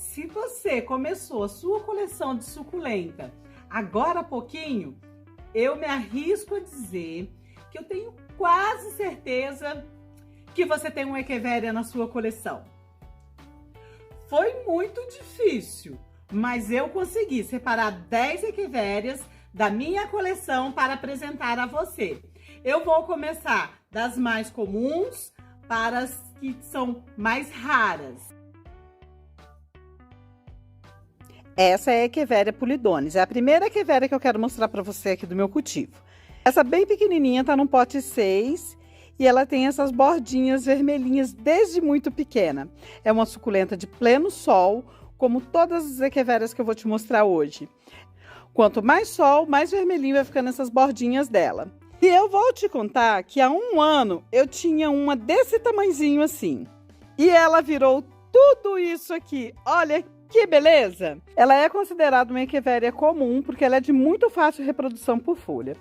Se você começou a sua coleção de suculenta agora há pouquinho, eu me arrisco a dizer que eu tenho quase certeza que você tem uma Echeveria na sua coleção. Foi muito difícil, mas eu consegui separar 10 Echeverias da minha coleção para apresentar a você. Eu vou começar das mais comuns para as que são mais raras. Essa é a Echeveria pulidones, é a primeira Echeveria que eu quero mostrar para você aqui do meu cultivo. Essa bem pequenininha tá num pote 6 e ela tem essas bordinhas vermelhinhas desde muito pequena. É uma suculenta de pleno sol, como todas as Echeverias que eu vou te mostrar hoje. Quanto mais sol, mais vermelhinho vai ficando essas bordinhas dela. E eu vou te contar que há um ano eu tinha uma desse tamanhozinho assim. E ela virou tudo isso aqui. Olha que beleza! Ela é considerada uma Echeveria comum porque ela é de muito fácil reprodução por folha.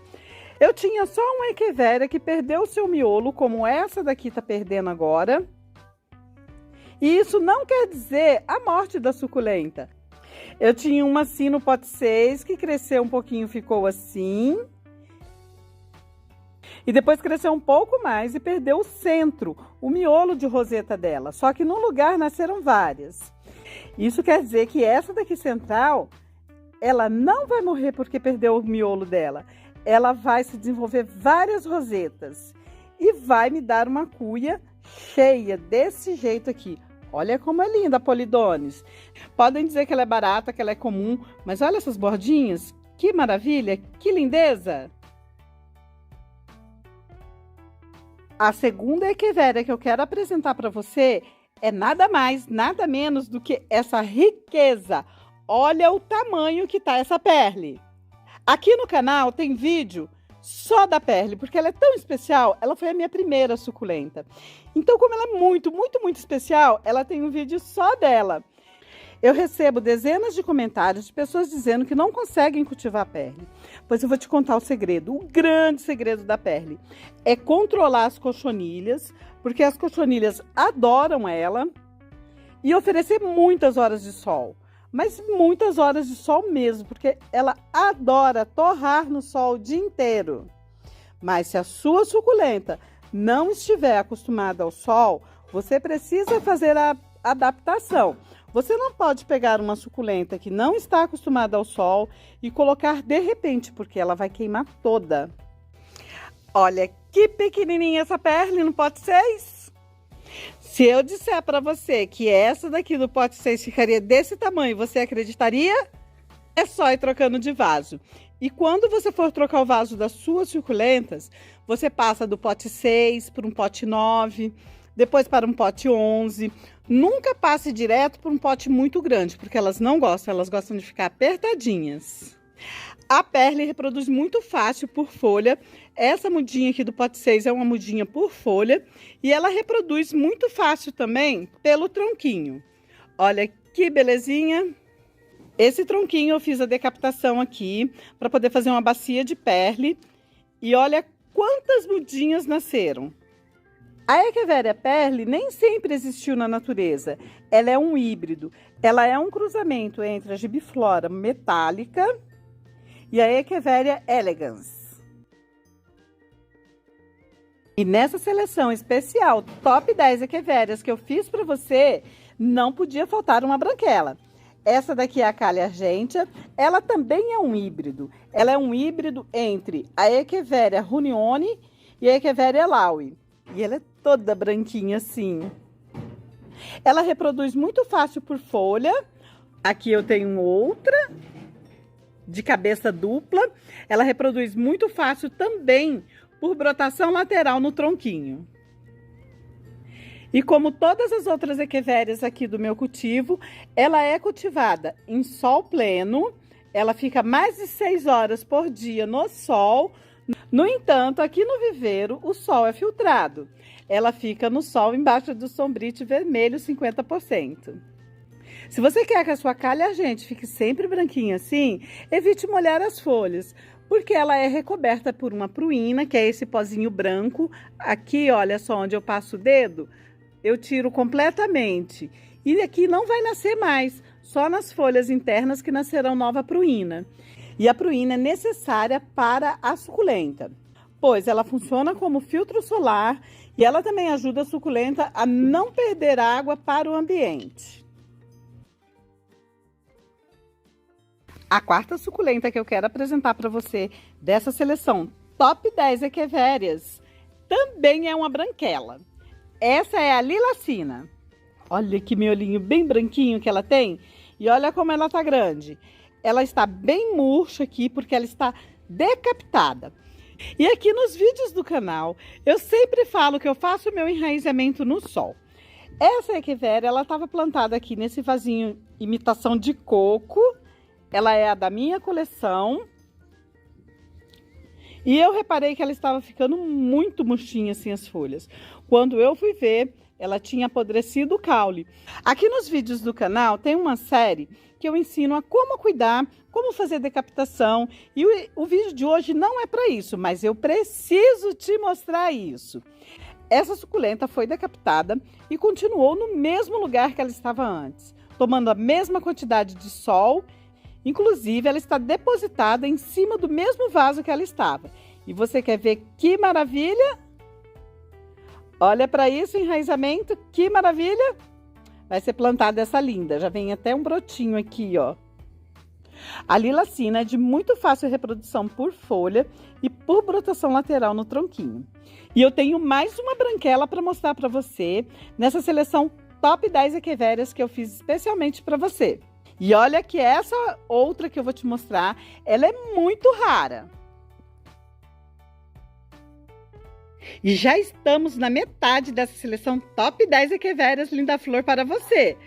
Eu tinha só uma Echeveria que perdeu o seu miolo, como essa daqui tá perdendo agora. E isso não quer dizer a morte da suculenta. Eu tinha uma assim no pote 6 que cresceu um pouquinho, ficou assim. E depois cresceu um pouco mais e perdeu o centro, o miolo de roseta dela. Só que no lugar nasceram várias. Isso quer dizer que essa daqui central, ela não vai morrer porque perdeu o miolo dela. Ela vai se desenvolver várias rosetas e vai me dar uma cuia cheia desse jeito aqui. Olha como é linda a Polidones. Podem dizer que ela é barata, que ela é comum, mas olha essas bordinhas. Que maravilha, que lindeza! A segunda Echeveria que eu quero apresentar para você é nada mais, nada menos do que essa riqueza. Olha o tamanho que tá essa perle. Aqui no canal tem vídeo só da perle, porque ela é tão especial, ela foi a minha primeira suculenta. Então, como ela é muito, muito, muito especial, ela tem um vídeo só dela. Eu recebo dezenas de comentários de pessoas dizendo que não conseguem cultivar a perle. Pois eu vou te contar o segredo, o grande segredo da perle. É controlar as cochonilhas, porque as cochonilhas adoram ela, e oferecer muitas horas de sol. Mas muitas horas de sol mesmo, porque ela adora torrar no sol o dia inteiro. Mas se a sua suculenta não estiver acostumada ao sol, você precisa fazer a adaptação. Você não pode pegar uma suculenta que não está acostumada ao sol e colocar de repente, porque ela vai queimar toda. Olha que pequenininha essa perle no pote 6. Se eu disser para você que essa daqui do pote 6 ficaria desse tamanho, você acreditaria? É só ir trocando de vaso. E quando você for trocar o vaso das suas suculentas, você passa do pote 6 para um pote 9, depois para um pote 11. Nunca passe direto para um pote muito grande, porque elas não gostam, elas gostam de ficar apertadinhas. A perle reproduz muito fácil por folha. Essa mudinha aqui do pote 6 é uma mudinha por folha. E ela reproduz muito fácil também pelo tronquinho. Olha que belezinha! Esse tronquinho eu fiz a decapitação aqui para poder fazer uma bacia de perle. E olha quantas mudinhas nasceram. A Echeveria perle nem sempre existiu na natureza. Ela é um híbrido. Ela é um cruzamento entre a gibiflora metálica e a Echeveria elegans. E nessa seleção especial, top 10 Echeverias que eu fiz para você, não podia faltar uma branquela. Essa daqui é a Calha argentea, ela também é um híbrido. Ela é um híbrido entre a Echeveria runione e a Echeveria laui. E ela é toda branquinha assim. Ela reproduz muito fácil por folha. Aqui eu tenho outra de cabeça dupla. Ela reproduz muito fácil também por brotação lateral no tronquinho. E como todas as outras Echeverias aqui do meu cultivo, ela é cultivada em sol pleno. Ela fica mais de 6 horas por dia no sol. No entanto, aqui no viveiro, o sol é filtrado. Ela fica no sol embaixo do sombrite vermelho 50%. Se você quer que a sua calha argentea fique sempre branquinha assim, evite molhar as folhas, porque ela é recoberta por uma pruína, que é esse pozinho branco. Aqui, olha só, onde eu passo o dedo, eu tiro completamente. E aqui não vai nascer mais, só nas folhas internas que nascerão nova pruína. E a pruína é necessária para a suculenta, pois ela funciona como filtro solar e ela também ajuda a suculenta a não perder água para o ambiente. A quarta suculenta que eu quero apresentar para você dessa seleção Top 10 Echeverias também é uma branquela. Essa é a Lilacina. Olha que miolinho bem branquinho que ela tem. E olha como ela tá grande. Ela está bem murcha aqui porque ela está decapitada. E aqui nos vídeos do canal, eu sempre falo que eu faço o meu enraizamento no sol. Essa Echeveria, ela estava plantada aqui nesse vasinho imitação de coco. Ela é a da minha coleção. E eu reparei que ela estava ficando muito murchinha assim as folhas. Quando eu fui ver, ela tinha apodrecido o caule. Aqui nos vídeos do canal tem uma série que eu ensino a como cuidar, como fazer decapitação. E o vídeo de hoje não é para isso, mas eu preciso te mostrar isso. Essa suculenta foi decapitada e continuou no mesmo lugar que ela estava antes, tomando a mesma quantidade de sol. Inclusive, ela está depositada em cima do mesmo vaso que ela estava. E você quer ver que maravilha? Olha para isso, enraizamento, que maravilha! Vai ser plantada essa linda, já vem até um brotinho aqui, ó. A Lilacina é de muito fácil reprodução por folha e por brotação lateral no tronquinho. E eu tenho mais uma branquela para mostrar para você nessa seleção Top 10 Echeverias que eu fiz especialmente para você. E olha que essa outra que eu vou te mostrar, ela é muito rara. E já estamos na metade dessa seleção Top 10 Echeverias Linda Flor para você.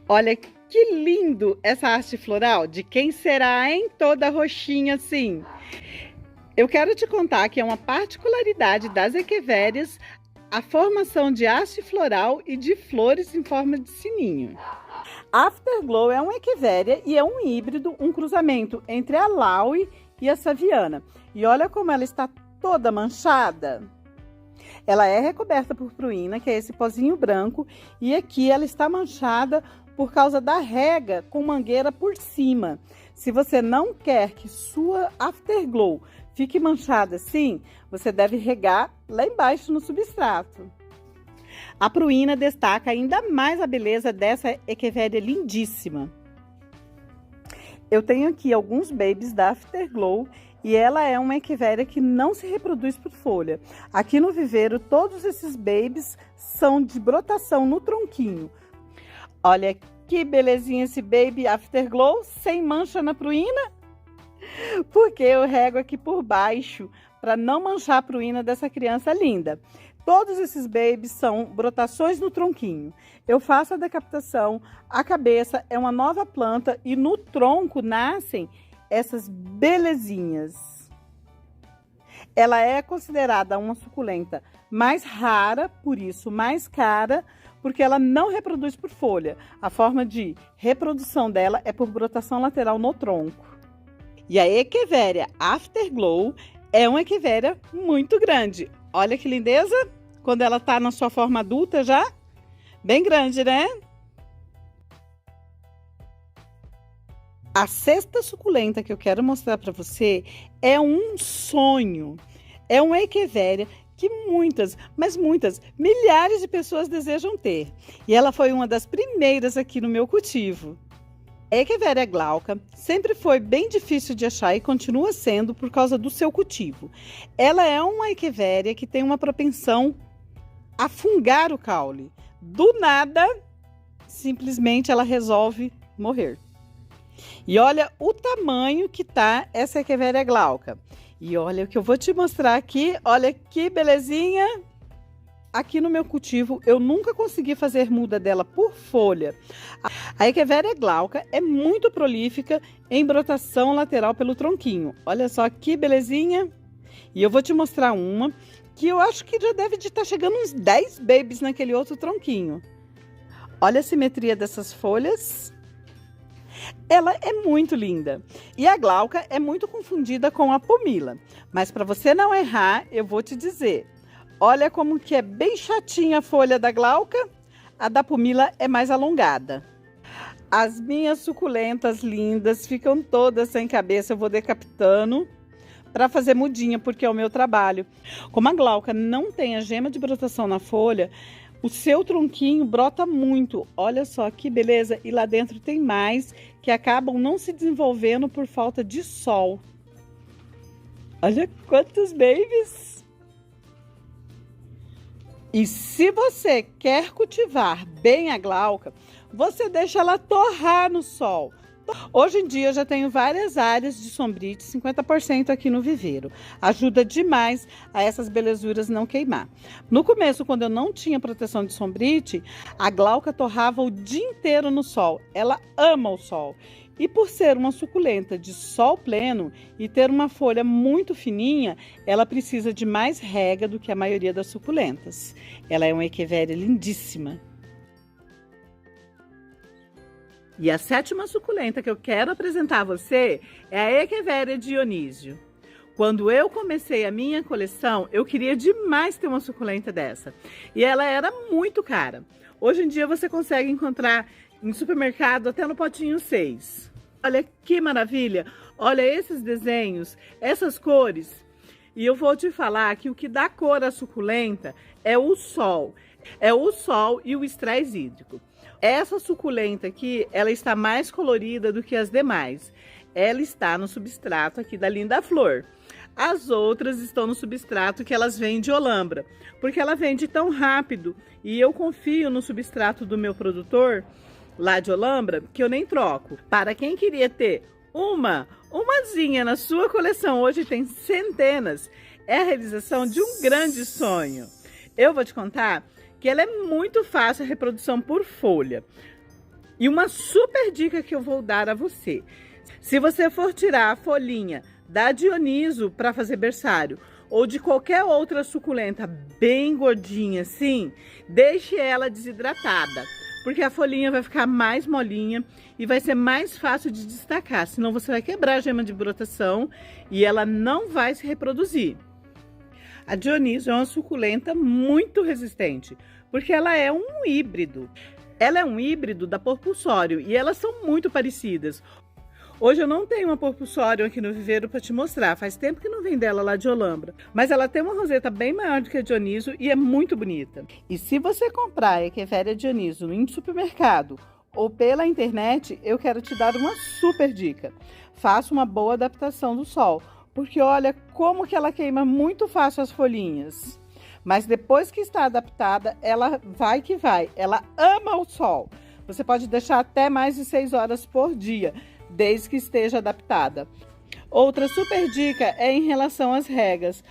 Olha que lindo essa haste floral. De quem será, hein? Toda roxinha assim. Eu quero te contar que é uma particularidade das Echeverias a formação de haste floral e de flores em forma de sininho. Afterglow é uma Echeveria e é um híbrido, um cruzamento entre a Laue e a Saviana. E olha como ela está toda manchada. Ela é recoberta por pruína, que é esse pozinho branco, e aqui ela está manchada por causa da rega com mangueira por cima. Se você não quer que sua Afterglow fique manchada assim, você deve regar lá embaixo no substrato. A pruína destaca ainda mais a beleza dessa Echeveria lindíssima. Eu tenho aqui alguns babies da Afterglow e ela é uma Echeveria que não se reproduz por folha. Aqui no viveiro, todos esses babies são de brotação no tronquinho. Olha que belezinha esse baby Afterglow, sem mancha na pruína. Porque eu rego aqui por baixo para não manchar a pruína dessa criança linda. Todos esses babies são brotações no tronquinho. Eu faço a decapitação, a cabeça é uma nova planta e no tronco nascem essas belezinhas. Ela é considerada uma suculenta mais rara, por isso mais cara, porque ela não reproduz por folha. A forma de reprodução dela é por brotação lateral no tronco. E a Echeveria Afterglow é uma Echeveria muito grande. Olha que lindeza! Quando ela tá na sua forma adulta já, bem grande, né? A sexta suculenta que eu quero mostrar para você é um sonho. É uma Echeveria que muitas, mas muitas, milhares de pessoas desejam ter. E ela foi uma das primeiras aqui no meu cultivo. A Echeveria glauca sempre foi bem difícil de achar e continua sendo por causa do seu cultivo. Ela é uma Echeveria que tem uma propensão a fungar o caule. Do nada, simplesmente ela resolve morrer. E olha o tamanho que tá essa Echeveria glauca. E olha o que eu vou te mostrar aqui, olha que belezinha. Aqui no meu cultivo, eu nunca consegui fazer muda dela por folha. A Echeveria glauca é muito prolífica em brotação lateral pelo tronquinho. Olha só que belezinha. E eu vou te mostrar uma que eu acho que já deve estar chegando uns 10 babies naquele outro tronquinho. Olha a simetria dessas folhas. Ela é muito linda. E a glauca é muito confundida com a pumila. Mas para você não errar, eu vou te dizer. Olha como que é bem chatinha a folha da glauca. A da pumila é mais alongada. As minhas suculentas lindas ficam todas sem cabeça, eu vou decapitando para fazer mudinha, porque é o meu trabalho. Como a Glauca não tem a gema de brotação na folha, o seu tronquinho brota muito. Olha só que beleza! E lá dentro tem mais que acabam não se desenvolvendo por falta de sol. Olha quantos babies! E se você quer cultivar bem a Glauca, você deixa ela torrar no sol. Hoje em dia eu já tenho várias áreas de sombrite, 50% aqui no viveiro. Ajuda demais a essas belezuras não queimar. No começo, quando eu não tinha proteção de sombrite, a Glauca torrava o dia inteiro no sol. Ela ama o sol. E por ser uma suculenta de sol pleno e ter uma folha muito fininha, ela precisa de mais rega do que a maioria das suculentas. Ela é uma echeveria lindíssima. E a sétima suculenta que eu quero apresentar a você é a Echeveria Dionísio. Quando eu comecei a minha coleção, eu queria demais ter uma suculenta dessa. E ela era muito cara. Hoje em dia você consegue encontrar em supermercado até no potinho 6. Olha que maravilha! Olha esses desenhos, essas cores. E eu vou te falar que o que dá cor à suculenta é o sol. É o sol e o estresse hídrico. Essa suculenta aqui, ela está mais colorida do que as demais. Ela está no substrato aqui da Linda Flor. As outras estão no substrato que elas vêm de Olambra, porque ela vende tão rápido e eu confio no substrato do meu produtor lá de Olambra que eu nem troco. Para quem queria ter umazinha na sua coleção, hoje tem centenas, é a realização de um grande sonho. Eu vou te contar que ela é muito fácil a reprodução por folha. E uma super dica que eu vou dar a você. Se você for tirar a folhinha da Dioniso para fazer berçário, ou de qualquer outra suculenta bem gordinha assim, deixe ela desidratada, porque a folhinha vai ficar mais molinha e vai ser mais fácil de destacar, senão você vai quebrar a gema de brotação e ela não vai se reproduzir. A Dioniso é uma suculenta muito resistente, porque ela é um híbrido. Ela é um híbrido da Porpulsório e elas são muito parecidas. Hoje eu não tenho uma Porpulsório aqui no viveiro para te mostrar, faz tempo que não vem dela lá de Olambra. Mas ela tem uma roseta bem maior do que a Dioniso e é muito bonita. E se você comprar a Echeveria Dioniso em supermercado ou pela internet, eu quero te dar uma super dica. Faça uma boa adaptação do sol. Porque olha como que ela queima muito fácil as folhinhas. Mas depois que está adaptada, ela vai que vai. Ela ama o sol. Você pode deixar até mais de 6 horas por dia, desde que esteja adaptada. Outra super dica é em relação às regas.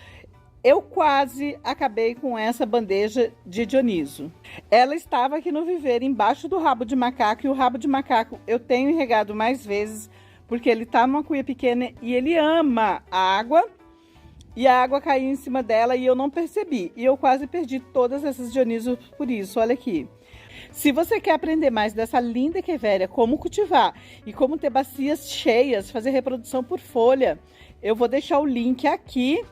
Eu quase acabei com essa bandeja de Dioniso. Ela estava aqui no viveiro, embaixo do rabo de macaco. E o rabo de macaco eu tenho regado mais vezes, porque ele tá numa cuia pequena e ele ama a água. E a água caiu em cima dela e eu não percebi. E eu quase perdi todas essas Dioniso por isso, olha aqui. Se você quer aprender mais dessa linda Echeveria, como cultivar e como ter bacias cheias, fazer reprodução por folha, eu vou deixar o link aqui,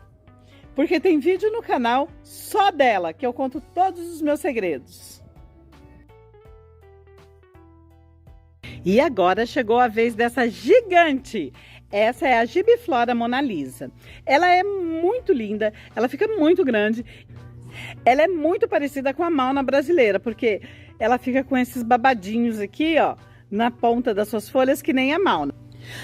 porque tem vídeo no canal só dela, que eu conto todos os meus segredos. E agora chegou a vez dessa gigante. Essa é a Gibiflora Mona Lisa. Ela é muito linda, ela fica muito grande. Ela é muito parecida com a Mauna brasileira, porque ela fica com esses babadinhos aqui, ó, na ponta das suas folhas, que nem a Mauna.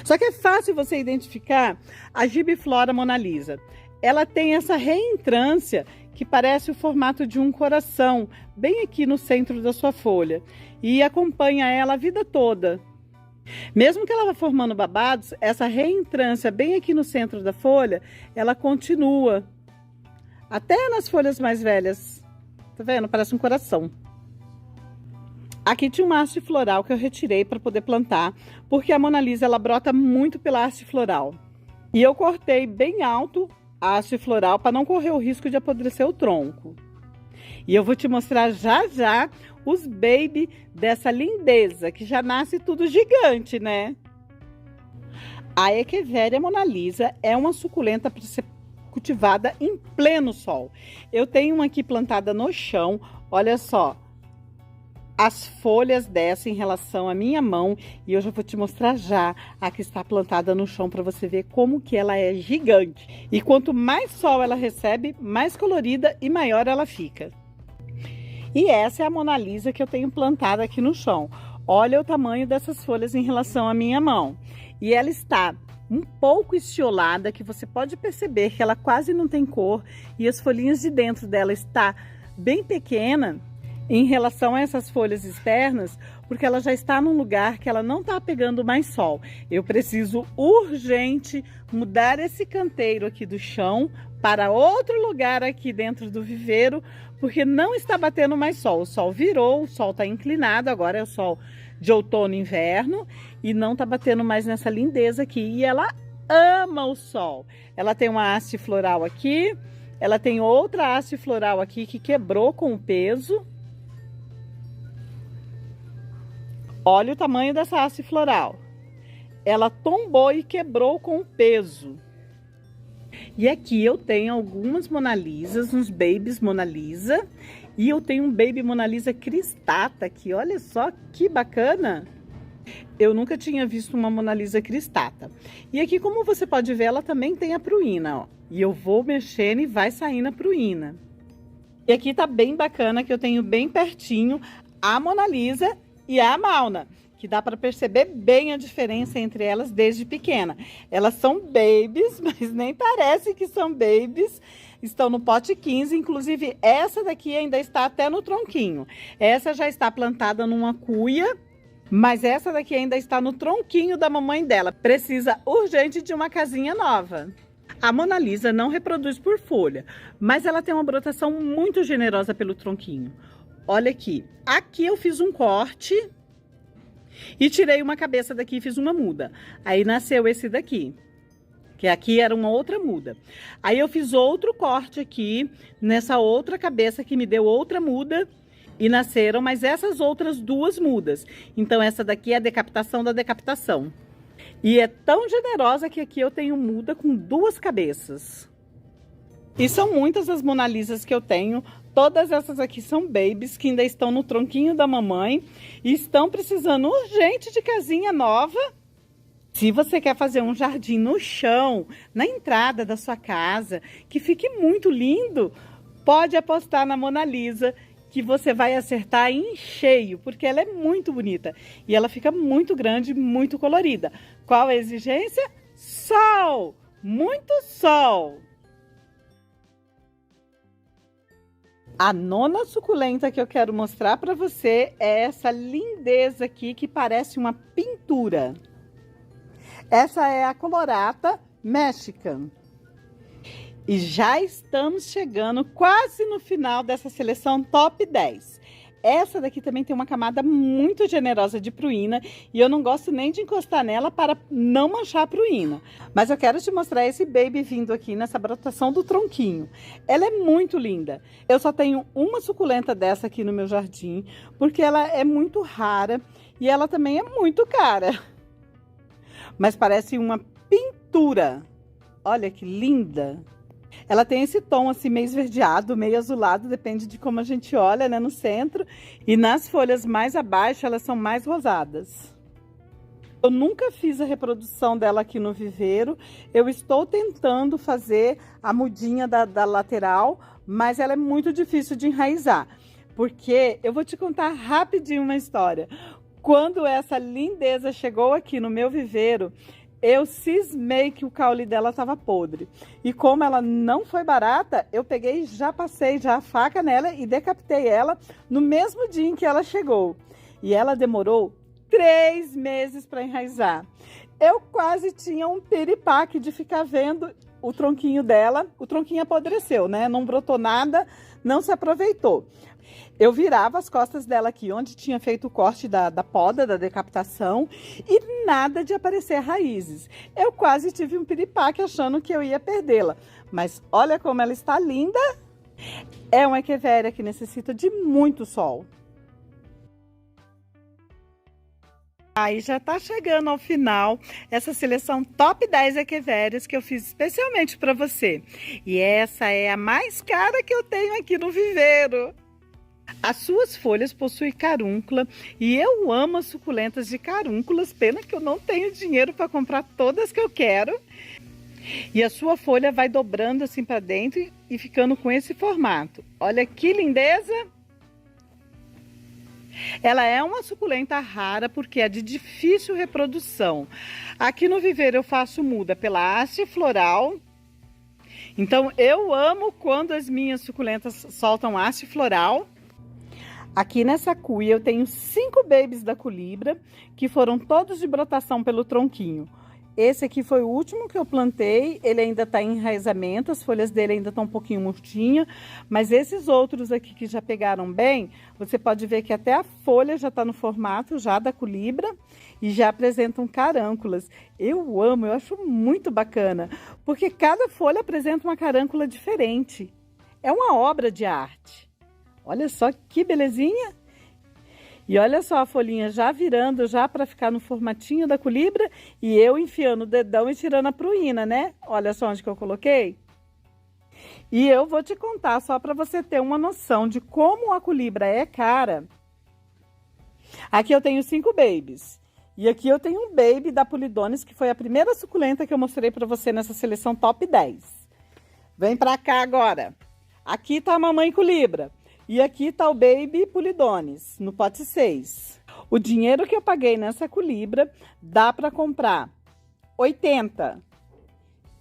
Só que é fácil você identificar a Gibiflora Mona Lisa. Ela tem essa reentrância que parece o formato de um coração, bem aqui no centro da sua folha, e acompanha ela a vida toda. Mesmo que ela vá formando babados, essa reentrância bem aqui no centro da folha, ela continua. Até nas folhas mais velhas. Tá vendo? Parece um coração. Aqui tinha uma haste floral que eu retirei para poder plantar, porque a Mona Lisa ela brota muito pela haste floral. E eu cortei bem alto a haste floral para não correr o risco de apodrecer o tronco. E eu vou te mostrar já já os baby dessa lindeza, que já nasce tudo gigante, né? A Echeveria Mona Lisa é uma suculenta para ser cultivada em pleno sol. Eu tenho uma aqui plantada no chão, olha só. as folhas dessa em relação à minha mão, e eu já vou te mostrar já a que está plantada no chão para você ver como que ela é gigante. E quanto mais sol ela recebe, mais colorida e maior ela fica. E essa é a Mona Lisa que eu tenho plantada aqui no chão. Olha o tamanho dessas folhas em relação à minha mão. E ela está um pouco estiolada, que você pode perceber que ela quase não tem cor, e as folhinhas de dentro dela está bem pequena em relação a essas folhas externas, porque ela já está num lugar que ela não está pegando mais sol. Eu preciso urgente mudar esse canteiro aqui do chão para outro lugar aqui dentro do viveiro, porque não está batendo mais sol. O sol virou, o sol está inclinado, agora é o sol de outono e inverno, e não está batendo mais nessa lindeza aqui. E ela ama o sol. Ela tem uma haste floral aqui, ela tem outra haste floral aqui que quebrou com o peso. Olha o tamanho dessa haste floral. Ela tombou e quebrou com o peso. E aqui eu tenho algumas Mona Lisas, uns babies Mona Lisa. E eu tenho um baby Mona Lisa cristata aqui. Olha só que bacana. Eu nunca tinha visto uma Mona Lisa cristata. E aqui, como você pode ver, ela também tem a pruína, ó. E eu vou mexendo e vai saindo a pruína. E aqui tá bem bacana que eu tenho bem pertinho a Mona Lisa e a Mauna, que dá para perceber bem a diferença entre elas desde pequena. Elas são babies, mas nem parece que são babies. Estão no pote 15, inclusive essa daqui ainda está até no tronquinho. Essa já está plantada numa cuia, mas essa daqui ainda está no tronquinho da mamãe dela. Precisa urgente de uma casinha nova. A Mona Lisa não reproduz por folha, mas ela tem uma brotação muito generosa pelo tronquinho. Olha aqui, aqui eu fiz um corte e tirei uma cabeça daqui e fiz uma muda. Aí nasceu esse daqui, que aqui era uma outra muda. Aí eu fiz outro corte aqui, nessa outra cabeça que me deu outra muda, e nasceram mais essas outras duas mudas. Então essa daqui é a decapitação da decapitação. E é tão generosa que aqui eu tenho muda com duas cabeças. E são muitas as Mona Lisas que eu tenho. Todas essas aqui são babies que ainda estão no tronquinho da mamãe e estão precisando urgente de casinha nova. Se você quer fazer um jardim no chão, na entrada da sua casa, que fique muito lindo, pode apostar na Mona Lisa, que você vai acertar em cheio, porque ela é muito bonita e ela fica muito grande, muito colorida. Qual a exigência? Sol! Muito sol! A nona suculenta que eu quero mostrar para você é essa lindeza aqui que parece uma pintura. Essa é a Colorata Mexican. E já estamos chegando quase no final dessa seleção top 10. Essa daqui também tem uma camada muito generosa de pruína e eu não gosto nem de encostar nela para não manchar a pruína. Mas eu quero te mostrar esse baby vindo aqui nessa brotação do tronquinho. Ela é muito linda. Eu só tenho uma suculenta dessa aqui no meu jardim, porque ela é muito rara e ela também é muito cara. Mas parece uma pintura. Olha que linda! Ela tem esse tom assim meio esverdeado, meio azulado, depende de como a gente olha, né, no centro. E nas folhas mais abaixo, elas são mais rosadas. Eu nunca fiz a reprodução dela aqui no viveiro. Eu estou tentando fazer a mudinha da lateral, mas ela é muito difícil de enraizar. Porque eu vou te contar rapidinho uma história. Quando essa lindeza chegou aqui no meu viveiro, eu cismei que o caule dela estava podre. E como ela não foi barata, eu peguei e já passei a faca nela e decapitei ela no mesmo dia em que ela chegou. E ela demorou 3 meses para enraizar. Eu quase tinha um piripaque de ficar vendo o tronquinho dela. O tronquinho apodreceu, né? Não brotou nada, não se aproveitou. Eu virava as costas dela aqui, onde tinha feito o corte da poda, da decapitação, e nada de aparecer raízes. Eu quase tive um piripaque achando que eu ia perdê-la. Mas olha como ela está linda. É uma echeveria que necessita de muito sol. Aí já tá chegando ao final essa seleção top 10 echeverias que eu fiz especialmente para você. E essa é a mais cara que eu tenho aqui no viveiro. As suas folhas possuem carúncula e eu amo as suculentas de carúnculas, pena que eu não tenho dinheiro para comprar todas que eu quero. E a sua folha vai dobrando assim para dentro e ficando com esse formato. Olha que lindeza! Ela é uma suculenta rara porque é de difícil reprodução. Aqui no viveiro eu faço muda pela haste floral. Então eu amo quando as minhas suculentas soltam haste floral. Aqui nessa cuia eu tenho 5 babies da Culibra, que foram todos de brotação pelo tronquinho. Esse aqui foi o último que eu plantei, ele ainda está em enraizamento, as folhas dele ainda estão um pouquinho murtinhas, mas esses outros aqui que já pegaram bem, você pode ver que até a folha já está no formato já da Culibra e já apresentam carânculas. Eu amo, eu acho muito bacana, porque cada folha apresenta uma carâncula diferente. É uma obra de arte. Olha só que belezinha! E olha só a folhinha já virando, já para ficar no formatinho da Culibra, e eu enfiando o dedão e tirando a pruína, né? Olha só onde que eu coloquei. E eu vou te contar, só para você ter uma noção de como a Culibra é cara. Aqui eu tenho 5 babies. E aqui eu tenho um baby da Pulidones, que foi a primeira suculenta que eu mostrei para você nessa seleção top 10. Vem para cá agora. Aqui tá a mamãe Culibra. E aqui tá o baby Pulidones, no pote 6. O dinheiro que eu paguei nessa Culibra dá para comprar 80.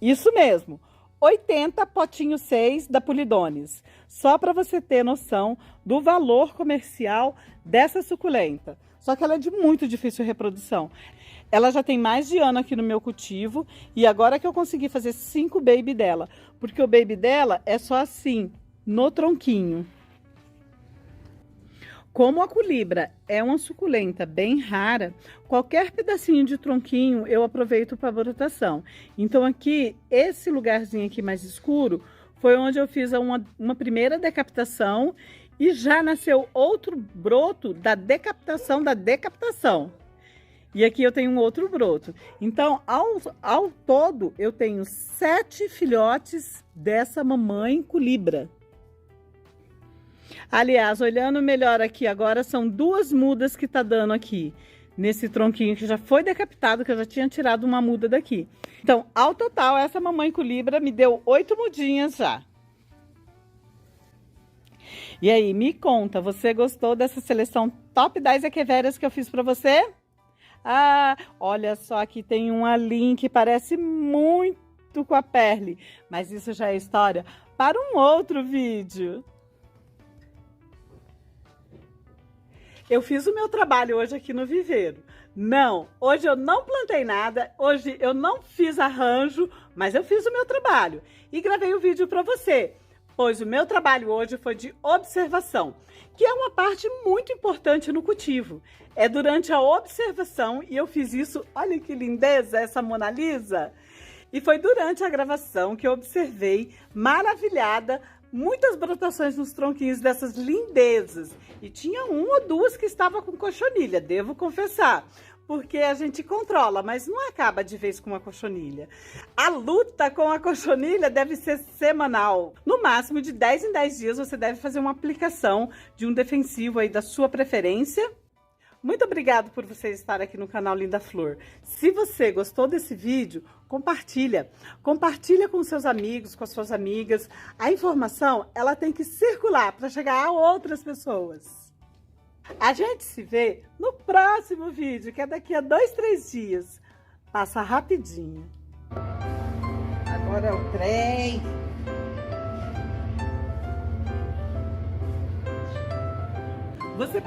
Isso mesmo, 80 potinho 6 da Pulidones. Só para você ter noção do valor comercial dessa suculenta. Só que ela é de muito difícil reprodução. Ela já tem mais de ano aqui no meu cultivo e agora que eu consegui fazer 5 baby dela. Porque o baby dela é só assim, no tronquinho. Como a Culibra é uma suculenta bem rara, qualquer pedacinho de tronquinho eu aproveito para brotação. Então aqui, esse lugarzinho aqui mais escuro, foi onde eu fiz uma primeira decapitação e já nasceu outro broto da decapitação da decapitação. E aqui eu tenho um outro broto. Então, ao todo, eu tenho 7 filhotes dessa mamãe Culibra. Aliás, olhando melhor aqui agora, são 2 mudas que tá dando aqui, nesse tronquinho que já foi decapitado, que eu já tinha tirado uma muda daqui. Então, ao total, essa mamãe Culibra me deu 8 mudinhas já. E aí, me conta, você gostou dessa seleção top 10 equivérias que eu fiz pra você? Ah, olha só, aqui tem uma linha que parece muito com a Perle, mas isso já é história para um outro vídeo. Eu fiz o meu trabalho hoje aqui no viveiro. Não, hoje eu não plantei nada, hoje eu não fiz arranjo, mas eu fiz o meu trabalho e gravei o vídeo para você, pois o meu trabalho hoje foi de observação, que é uma parte muito importante no cultivo. É durante a observação e eu fiz isso, olha que lindeza essa Mona Lisa! E foi durante a gravação que eu observei, maravilhada, muitas brotações nos tronquinhos dessas lindezas. E tinha 1 ou 2 que estava com cochonilha, devo confessar. Porque a gente controla, mas não acaba de vez com uma cochonilha. A luta com a cochonilha deve ser semanal. No máximo de 10 em 10 dias você deve fazer uma aplicação de um defensivo aí da sua preferência. Muito obrigado por você estar aqui no canal Linda Flor. Se você gostou desse vídeo, compartilha. Compartilha com seus amigos, com as suas amigas. A informação, ela tem que circular para chegar a outras pessoas. A gente se vê no próximo vídeo, que é daqui a 2, 3 dias. Passa rapidinho. Agora é o trem. Você